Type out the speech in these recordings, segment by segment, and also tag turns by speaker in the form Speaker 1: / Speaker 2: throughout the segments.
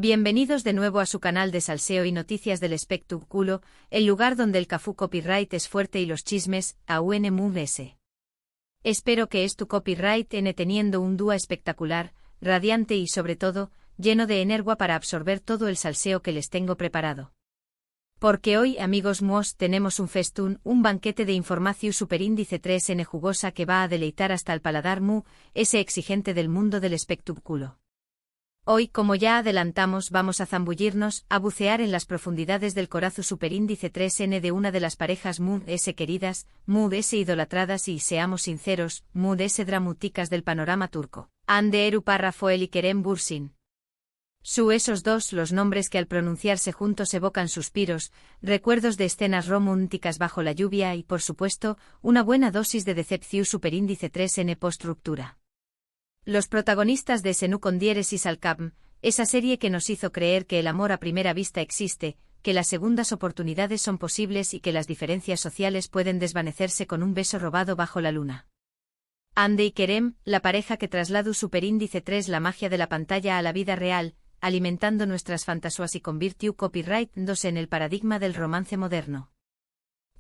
Speaker 1: Bienvenidos de nuevo a su canal de salseo y noticias del espectáculo, el lugar donde el cafú copyright es fuerte y los chismes, AUNMUS. Espero que es tu copyright N teniendo un dúo espectacular, radiante y sobre todo, lleno de energía para absorber todo el salseo que les tengo preparado. Porque hoy, amigos MUOS, tenemos un festún, un banquete de información superíndice 3N jugosa que va a deleitar hasta el paladar ese exigente del mundo del espectáculo. Hoy, como ya adelantamos, vamos a zambullirnos, a bucear en las profundidades del corazón superíndice 3N de una de las parejas MUS queridas, MUS idolatradas y, seamos sinceros, MUS dramáticas del panorama turco, Hande Erupar Rafael y Kerem Bürsin. Esos dos, los nombres que al pronunciarse juntos evocan suspiros, recuerdos de escenas románticas bajo la lluvia y, por supuesto, una buena dosis de decepción superíndice 3N post-ruptura. Los protagonistas de Senú con Dieres y Salcam, esa serie que nos hizo creer que el amor a primera vista existe, que las segundas oportunidades son posibles y que las diferencias sociales pueden desvanecerse con un beso robado bajo la luna. Hande y Kerem, la pareja que trasladó superíndice 3 la magia de la pantalla a la vida real, alimentando nuestras fantasías y convirtió copyright 2 en el paradigma del romance moderno.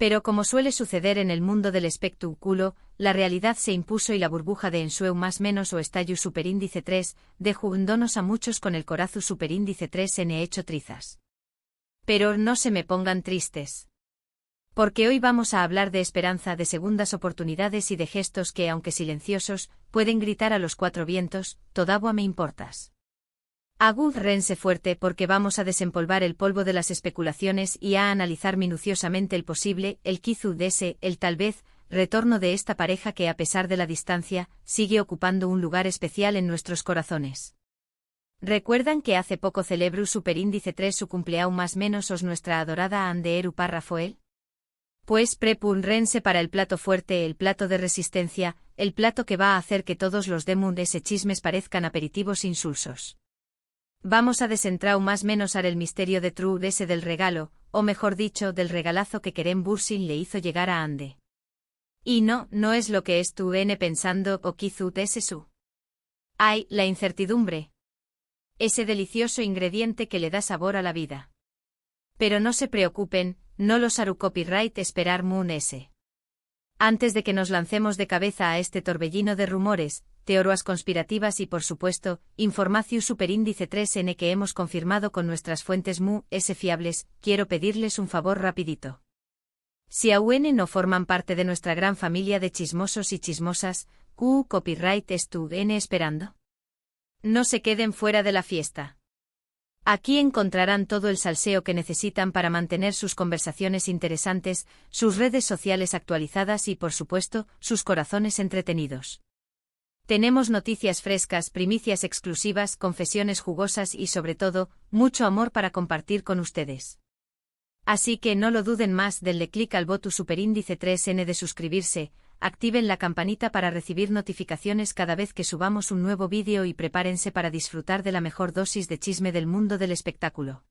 Speaker 1: Pero como suele suceder en el mundo del espectáculo, la realidad se impuso y la burbuja de ensueu más menos o estallo superíndice 3, dejándonos a muchos con el corazón superíndice 3N hecho trizas. Pero no se me pongan tristes. Porque hoy vamos a hablar de esperanza, de segundas oportunidades y de gestos que, aunque silenciosos, pueden gritar a los cuatro vientos, todavía me importas. Agárrense fuerte porque vamos a desempolvar el polvo de las especulaciones y a analizar minuciosamente el posible, el quizú de ese, el tal vez, retorno de esta pareja que a pesar de la distancia, sigue ocupando un lugar especial en nuestros corazones. ¿Recuerdan que hace poco celebró superíndice 3 su cumpleaños más menos os nuestra adorada Hande Erupar Rafael? Pues prepúrense para el plato fuerte, el plato de resistencia, el plato que va a hacer que todos los ese chismes parezcan aperitivos insulsos. Vamos a desentrar más menos el misterio de True ese del regalo, o mejor dicho, del regalazo que Kerem Bürsin le hizo llegar a Hande. Y no es lo que es tu pensando o quizú ese su. Ay, la incertidumbre. Ese delicioso ingrediente que le da sabor a la vida. Pero no se preocupen, no los hará copyright esperar ese. Antes de que nos lancemos de cabeza a este torbellino de rumores, teorías conspirativas y por supuesto, información superíndice 3N que hemos confirmado con nuestras fuentes fiables, quiero pedirles un favor rapidito. Si aún no forman parte de nuestra gran familia de chismosos y chismosas, copyright es tu esperando. No se queden fuera de la fiesta. Aquí encontrarán todo el salseo que necesitan para mantener sus conversaciones interesantes, sus redes sociales actualizadas y, por supuesto, sus corazones entretenidos. Tenemos noticias frescas, primicias exclusivas, confesiones jugosas y, sobre todo, mucho amor para compartir con ustedes. Así que no lo duden más, denle clic al botón superíndice 3N de suscribirse, activen la campanita para recibir notificaciones cada vez que subamos un nuevo vídeo y prepárense para disfrutar de la mejor dosis de chisme del mundo del espectáculo.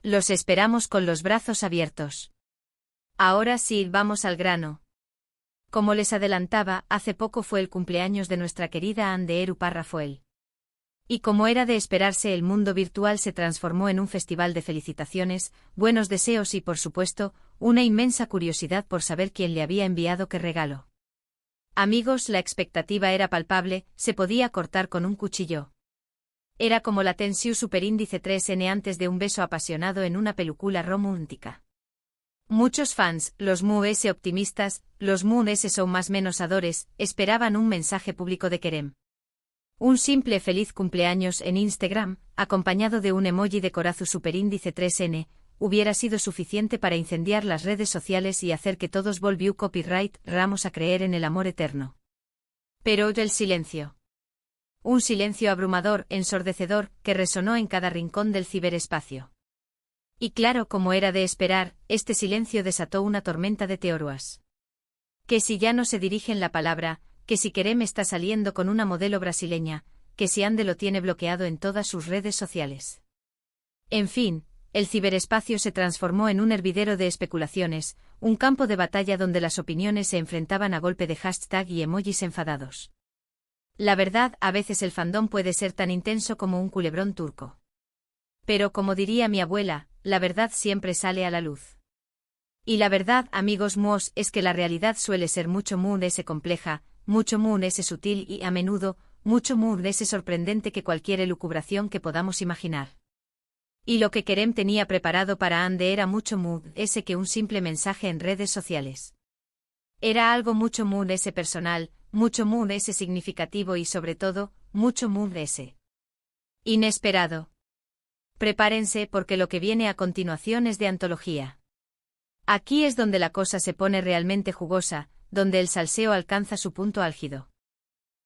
Speaker 1: Los esperamos con los brazos abiertos. Ahora sí, vamos al grano. Como les adelantaba, hace poco fue el cumpleaños de nuestra querida Hande Erupar Rafael. Y como era de esperarse, el mundo virtual se transformó en un festival de felicitaciones, buenos deseos y, por supuesto, una inmensa curiosidad por saber quién le había enviado qué regalo. Amigos, la expectativa era palpable, se podía cortar con un cuchillo. Era como la tensión superíndice 3N antes de un beso apasionado en una película romántica. Muchos fans, los MUS optimistas, los MUS son más menos adores, esperaban un mensaje público de Kerem. Un simple feliz cumpleaños en Instagram, acompañado de un emoji de corazón superíndice 3N, hubiera sido suficiente para incendiar las redes sociales y hacer que todos volvió copyright ramos a creer en el amor eterno. Pero el silencio. Un silencio abrumador, ensordecedor, que resonó en cada rincón del ciberespacio. Y claro, como era de esperar, este silencio desató una tormenta de teorías. Que si ya no se dirigen la palabra, que si Kerem está saliendo con una modelo brasileña, que si Hande lo tiene bloqueado en todas sus redes sociales. En fin, el ciberespacio se transformó en un hervidero de especulaciones, un campo de batalla donde las opiniones se enfrentaban a golpe de hashtag y emojis enfadados. La verdad, a veces el fandom puede ser tan intenso como un culebrón turco. Pero como diría mi abuela, la verdad siempre sale a la luz. Y la verdad, amigos míos, es que la realidad suele ser mucho más compleja, mucho más sutil y, a menudo, mucho más sorprendente que cualquier elucubración que podamos imaginar. Y lo que Kerem tenía preparado para Ande era mucho más que un simple mensaje en redes sociales. Era algo mucho más personal, mucho más significativo y sobre todo, mucho más inesperado. Prepárense porque lo que viene a continuación es de antología. Aquí es donde la cosa se pone realmente jugosa, donde el salseo alcanza su punto álgido.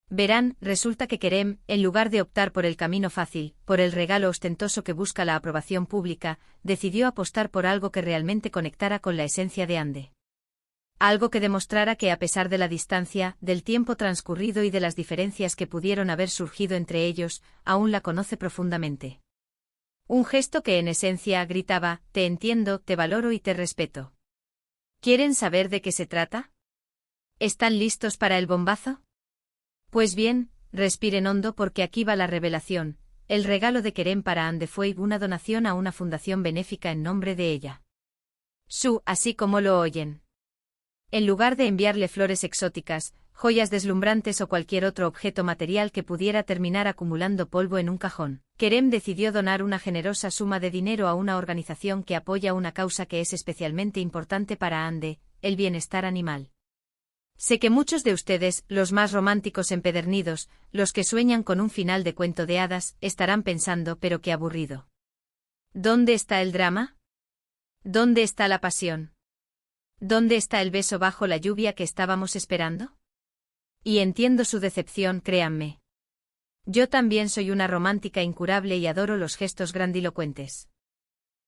Speaker 1: Verán, resulta que Kerem, en lugar de optar por el camino fácil, por el regalo ostentoso que busca la aprobación pública, decidió apostar por algo que realmente conectara con la esencia de Ande. Algo que demostrara que a pesar de la distancia, del tiempo transcurrido y de las diferencias que pudieron haber surgido entre ellos, aún la conoce profundamente. Un gesto que en esencia gritaba, te entiendo, te valoro y te respeto. ¿Quieren saber de qué se trata? ¿Están listos para el bombazo? Pues bien, respiren hondo porque aquí va la revelación. El regalo de Kerem para Ande fue una donación a una fundación benéfica en nombre de ella. Así como lo oyen. En lugar de enviarle flores exóticas, joyas deslumbrantes o cualquier otro objeto material que pudiera terminar acumulando polvo en un cajón, Kerem decidió donar una generosa suma de dinero a una organización que apoya una causa que es especialmente importante para Ande, el bienestar animal. Sé que muchos de ustedes, los más románticos empedernidos, los que sueñan con un final de cuento de hadas, estarán pensando, pero qué aburrido. ¿Dónde está el drama? ¿Dónde está la pasión? ¿Dónde está el beso bajo la lluvia que estábamos esperando? Y entiendo su decepción, créanme. Yo también soy una romántica incurable y adoro los gestos grandilocuentes.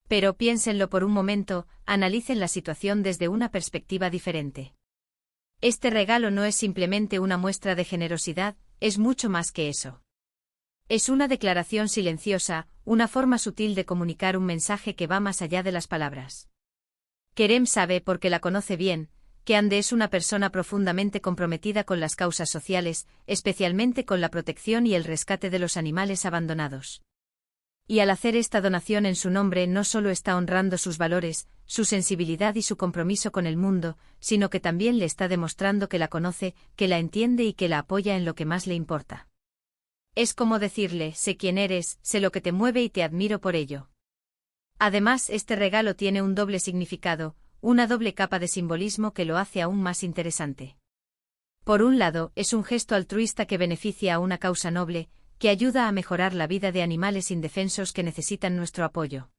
Speaker 1: Pero piénsenlo por un momento, analicen la situación desde una perspectiva diferente. Este regalo no es simplemente una muestra de generosidad, es mucho más que eso. Es una declaración silenciosa, una forma sutil de comunicar un mensaje que va más allá de las palabras. Kerem sabe, porque la conoce bien, que Ande es una persona profundamente comprometida con las causas sociales, especialmente con la protección y el rescate de los animales abandonados. Y al hacer esta donación en su nombre no solo está honrando sus valores, su sensibilidad y su compromiso con el mundo, sino que también le está demostrando que la conoce, que la entiende y que la apoya en lo que más le importa. Es como decirle, sé quién eres, sé lo que te mueve y te admiro por ello. Además, este regalo tiene un doble significado, una doble capa de simbolismo que lo hace aún más interesante. Por un lado, es un gesto altruista que beneficia a una causa noble, que ayuda a mejorar la vida de animales indefensos que necesitan nuestro apoyo.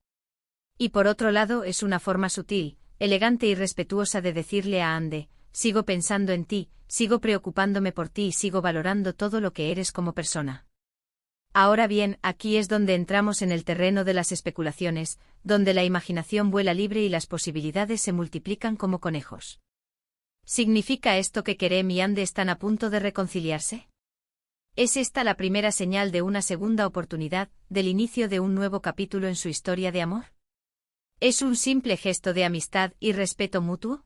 Speaker 1: Y por otro lado, es una forma sutil, elegante y respetuosa de decirle a Ande, sigo pensando en ti, sigo preocupándome por ti y sigo valorando todo lo que eres como persona. Ahora bien, aquí es donde entramos en el terreno de las especulaciones, donde la imaginación vuela libre y las posibilidades se multiplican como conejos. ¿Significa esto que Kerem y Ande están a punto de reconciliarse? ¿Es esta la primera señal de una segunda oportunidad, del inicio de un nuevo capítulo en su historia de amor? ¿Es un simple gesto de amistad y respeto mutuo?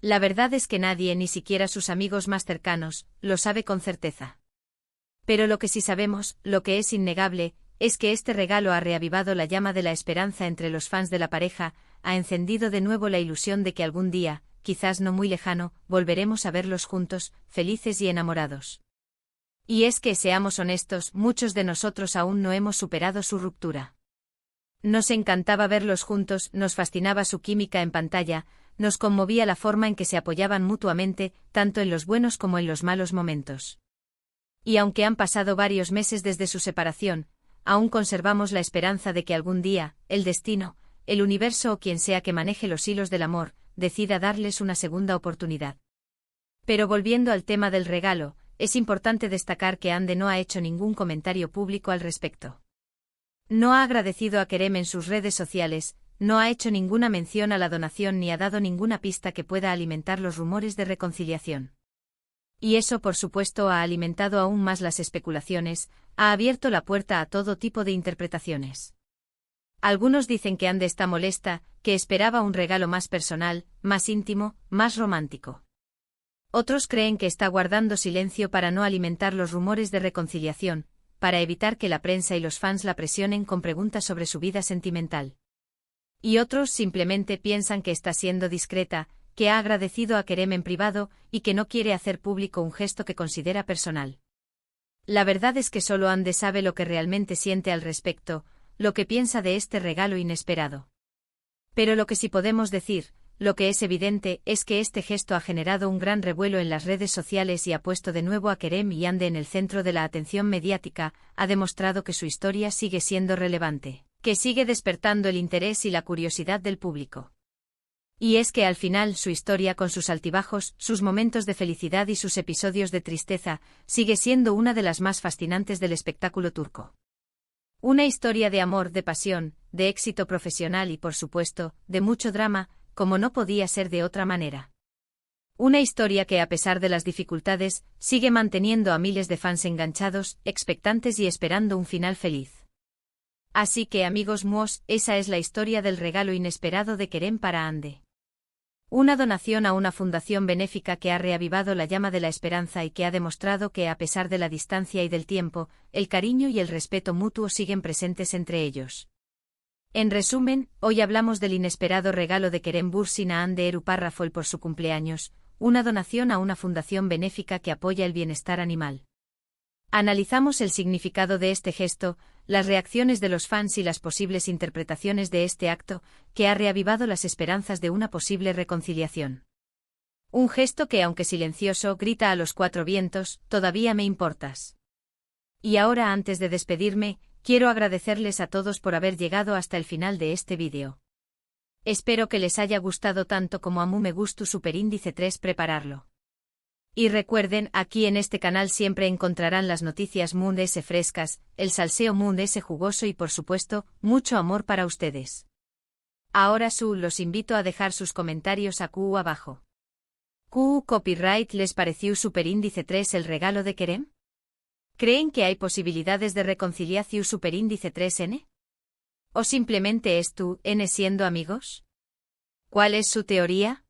Speaker 1: La verdad es que nadie, ni siquiera sus amigos más cercanos, lo sabe con certeza. Pero lo que sí sabemos, lo que es innegable, es que este regalo ha reavivado la llama de la esperanza entre los fans de la pareja, ha encendido de nuevo la ilusión de que algún día, quizás no muy lejano, volveremos a verlos juntos, felices y enamorados. Y es que, seamos honestos, muchos de nosotros aún no hemos superado su ruptura. Nos encantaba verlos juntos, nos fascinaba su química en pantalla, nos conmovía la forma en que se apoyaban mutuamente, tanto en los buenos como en los malos momentos. Y aunque han pasado varios meses desde su separación, aún conservamos la esperanza de que algún día, el destino, el universo o quien sea que maneje los hilos del amor, decida darles una segunda oportunidad. Pero volviendo al tema del regalo, es importante destacar que Ande no ha hecho ningún comentario público al respecto. No ha agradecido a Kerem en sus redes sociales, no ha hecho ninguna mención a la donación ni ha dado ninguna pista que pueda alimentar los rumores de reconciliación. Y eso, por supuesto, ha alimentado aún más las especulaciones, ha abierto la puerta a todo tipo de interpretaciones. Algunos dicen que Ande está molesta, que esperaba un regalo más personal, más íntimo, más romántico. Otros creen que está guardando silencio para no alimentar los rumores de reconciliación, para evitar que la prensa y los fans la presionen con preguntas sobre su vida sentimental. Y otros simplemente piensan que está siendo discreta, que ha agradecido a Kerem en privado y que no quiere hacer público un gesto que considera personal. La verdad es que solo Ande sabe lo que realmente siente al respecto, lo que piensa de este regalo inesperado. Pero lo que sí podemos decir, lo que es evidente, es que este gesto ha generado un gran revuelo en las redes sociales y ha puesto de nuevo a Kerem y Ande en el centro de la atención mediática, ha demostrado que su historia sigue siendo relevante, que sigue despertando el interés y la curiosidad del público. Y es que al final su historia con sus altibajos, sus momentos de felicidad y sus episodios de tristeza, sigue siendo una de las más fascinantes del espectáculo turco. Una historia de amor, de pasión, de éxito profesional y por supuesto, de mucho drama, como no podía ser de otra manera. Una historia que a pesar de las dificultades, sigue manteniendo a miles de fans enganchados, expectantes y esperando un final feliz. Así que amigos muos, esa es la historia del regalo inesperado de Kerem para Ande. Una donación a una fundación benéfica que ha reavivado la llama de la esperanza y que ha demostrado que a pesar de la distancia y del tiempo, el cariño y el respeto mutuo siguen presentes entre ellos. En resumen, hoy hablamos del inesperado regalo de Kerem Bürsin a Hande Eru Parrafol por su cumpleaños, una donación a una fundación benéfica que apoya el bienestar animal. Analizamos el significado de este gesto, las reacciones de los fans y las posibles interpretaciones de este acto, que ha reavivado las esperanzas de una posible reconciliación. Un gesto que, aunque silencioso, grita a los cuatro vientos, todavía me importas. Y ahora, antes de despedirme, quiero agradecerles a todos por haber llegado hasta el final de este vídeo. Espero que les haya gustado tanto como a mí me gustó Superíndice 3 prepararlo. Y recuerden, aquí en este canal siempre encontrarán las noticias Mundes frescas, el salseo Mundes jugoso y por supuesto, mucho amor para ustedes. Ahora los invito a dejar sus comentarios aquí abajo. Copyright ¿les pareció Superíndice 3 el regalo de Kerem? ¿Creen que hay posibilidades de reconciliación Superíndice 3N? ¿O simplemente es tú, N siendo amigos? ¿Cuál es su teoría?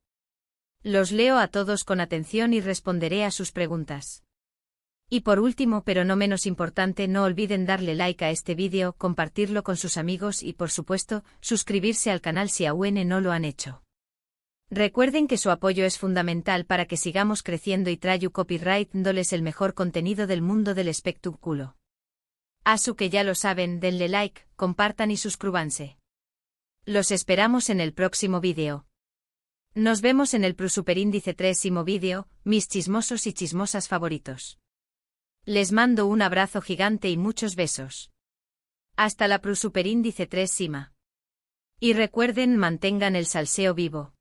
Speaker 1: Los leo a todos con atención y responderé a sus preguntas. Y por último pero no menos importante, no olviden darle like a este vídeo, compartirlo con sus amigos y por supuesto, suscribirse al canal si aún no lo han hecho. Recuerden que su apoyo es fundamental para que sigamos creciendo y traigo copyright dándoles el mejor contenido del mundo del espectáculo. Asu que ya lo saben, denle like, compartan y suscríbanse. Los esperamos en el próximo vídeo. Nos vemos en el Superíndice 3º vídeo, mis chismosos y chismosas favoritos. Les mando un abrazo gigante y muchos besos. Hasta la Superíndice 3 Sima. Y recuerden, mantengan el salseo vivo.